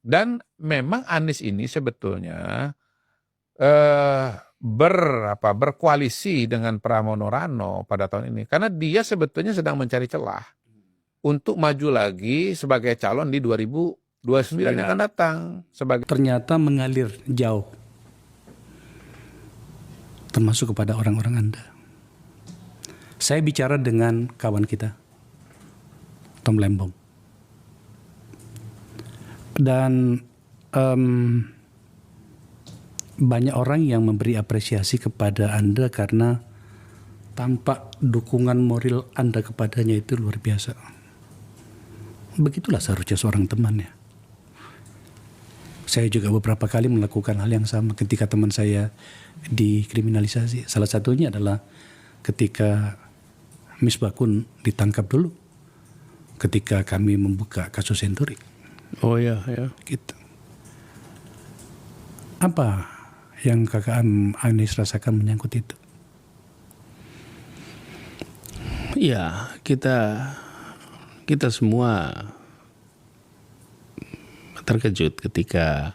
Dan memang Anies ini sebetulnya berkoalisi dengan Pramono Rano pada tahun ini karena dia sebetulnya sedang mencari celah untuk maju lagi sebagai calon di 2029 yang akan datang sebagai Ternyata mengalir jauh, termasuk kepada orang-orang Anda. Saya bicara dengan kawan kita, Tom Lembong. Dan banyak orang yang memberi apresiasi kepada Anda karena tampak dukungan moral Anda kepadanya itu luar biasa. Begitulah seharusnya seorang teman ya. Saya juga beberapa kali melakukan hal yang sama ketika teman saya dikriminalisasi. Salah satunya adalah ketika Misbakun ditangkap dulu, ketika kami membuka kasus Senturi. Oh ya, ya. Gitu. Apa yang kakak Anies rasakan menyangkut itu? Ya, kita semua terkejut ketika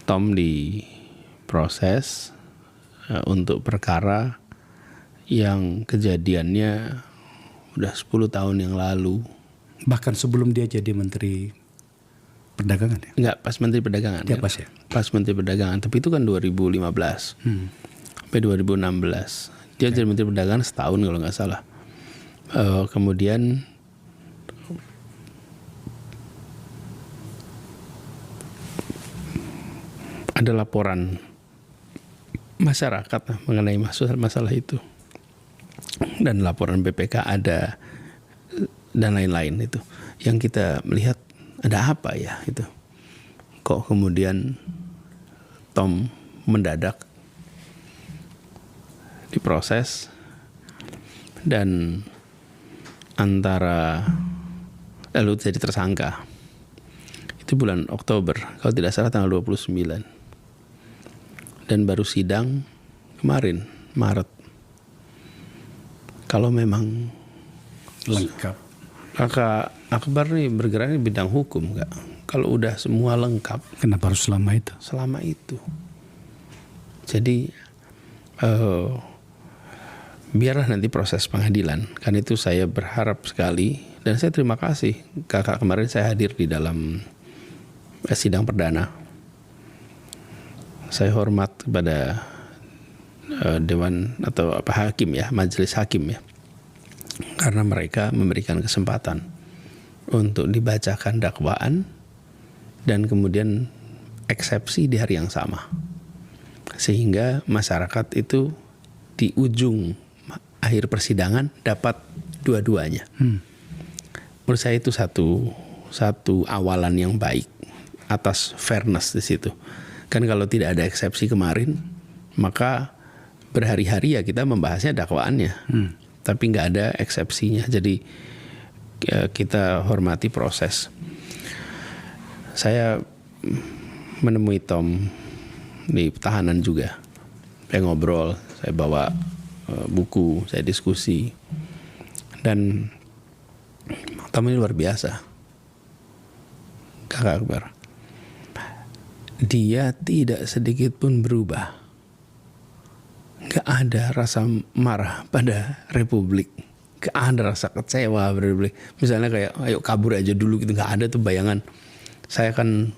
Tom diproses untuk perkara yang kejadiannya udah 10 tahun yang lalu. Bahkan sebelum dia jadi Menteri Perdagangan ya? Enggak, pas Menteri Perdagangan. Dia pas ya? Pas Menteri Perdagangan, tapi itu kan 2015 sampai 2016. Dia jadi Menteri Perdagangan setahun kalau nggak salah. Kemudian ada laporan masyarakat mengenai masalah itu, dan laporan BPK ada, dan lain-lain itu. Yang kita melihat ada apa ya itu? Kok kemudian Tom mendadak diproses dan lalu jadi tersangka. Itu bulan Oktober, kalau tidak salah tanggal 29. Dan baru sidang kemarin, Maret. Kalau memang Lengkap. Kakak Akbar nih bergerak di bidang hukum enggak? Kalau udah semua lengkap, Kenapa harus selama itu? selama itu. Jadi biarlah nanti proses pengadilan. Kan itu saya berharap sekali, dan saya terima kasih kakak kemarin saya hadir di dalam sidang perdana. Saya hormat kepada dewan atau hakim ya, majelis hakim ya, karena mereka memberikan kesempatan untuk dibacakan dakwaan dan kemudian eksepsi di hari yang sama, sehingga masyarakat itu di ujung akhir persidangan dapat dua-duanya. Menurut saya itu satu awalan yang baik atas fairness di situ. Kan kalau tidak ada eksepsi kemarin, maka berhari-hari ya kita membahasnya dakwaannya, tapi nggak ada eksepsinya. Jadi kita hormati proses. Saya menemui Tom di tahanan juga. Saya ngobrol, saya bawa buku, saya diskusi. Dan Tom ini luar biasa. Kakak Akbar. Dia tidak sedikit pun berubah. Gak ada rasa marah pada Republik. Gak ada rasa kecewa pada Republik. Misalnya kayak ayo kabur aja dulu gitu. Gak ada tuh bayangan saya akan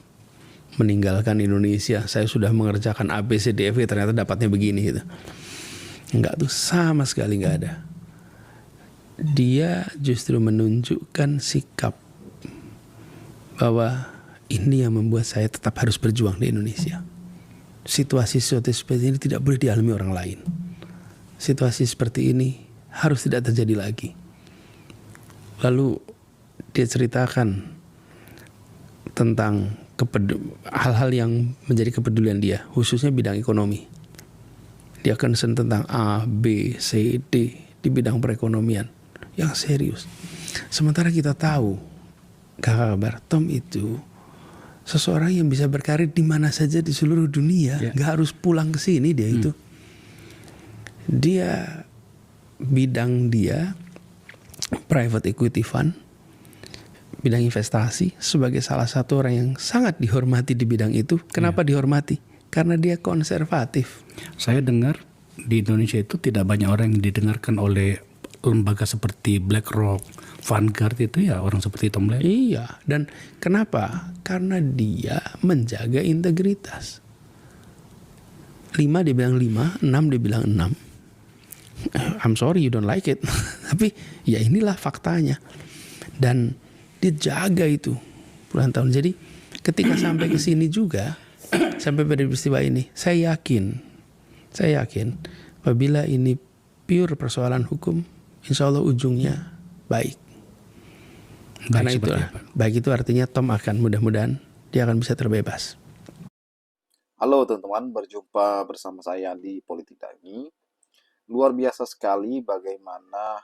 meninggalkan Indonesia. Saya sudah mengerjakan A, B, C, D, F, ternyata dapatnya begini gitu. Enggak tuh, sama sekali gak ada. Dia justru menunjukkan sikap bahwa ini yang membuat saya tetap harus berjuang di Indonesia. Situasi seperti ini tidak boleh dialami orang lain. Situasi seperti ini harus tidak terjadi lagi. Lalu dia ceritakan tentang hal-hal yang menjadi kepedulian dia, khususnya bidang ekonomi. Dia concern tentang A, B, C, D di bidang perekonomian yang serius. Sementara kita tahu, Kakak Akbar, Tom itu seseorang yang bisa berkarir di mana saja di seluruh dunia, nggak harus pulang ke sini dia itu. Dia bidang dia private equity fund, bidang investasi sebagai salah satu orang yang sangat dihormati di bidang itu. Kenapa dihormati? Karena dia konservatif. Saya dengar di Indonesia itu tidak banyak orang yang didengarkan oleh lembaga seperti BlackRock, Vanguard itu ya orang seperti Tom Lane. Iya, dan kenapa? Karena dia menjaga integritas. 5 dia bilang 5, 6 dia bilang 6. I'm sorry you don't like it. Tapi ya inilah faktanya. Dan dia jaga itu puluhan tahun. Jadi ketika sampai ke sini juga, sampai pada peristiwa ini, saya yakin apabila ini pure persoalan hukum, insya Allah ujungnya baik. Karena itu, baik itu artinya Tom akan mudah-mudahan dia akan bisa terbebas. Halo teman-teman, berjumpa bersama saya di Politik Dami. Luar biasa sekali bagaimana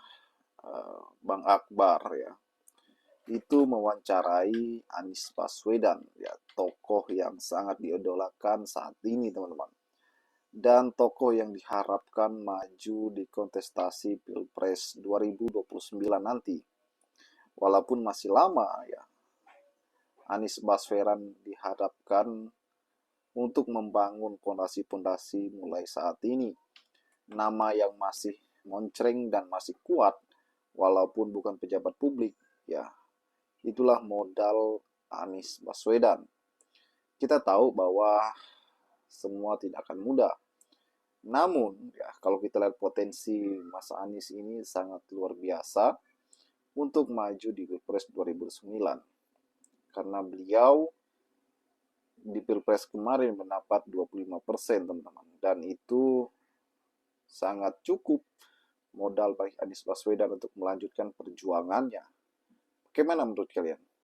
Bang Akbar ya itu mewawancarai Anies Baswedan, ya tokoh yang sangat diidolakan saat ini teman-teman, dan tokoh yang diharapkan maju di kontestasi Pilpres 2029 nanti. Walaupun masih lama ya, Anies Baswedan diharapkan untuk membangun fondasi-fondasi mulai saat ini. Nama yang masih moncreng dan masih kuat walaupun bukan pejabat publik, ya itulah modal Anies Baswedan. Kita tahu bahwa semua tidak akan mudah. Namun ya kalau kita lihat potensi Mas Anies ini sangat luar biasa untuk maju di Pilpres 2009. Karena beliau di Pilpres kemarin mendapat 25% teman-teman, dan itu sangat cukup modal bagi Anies Baswedan untuk melanjutkan perjuangannya. Bagaimana menurut kalian?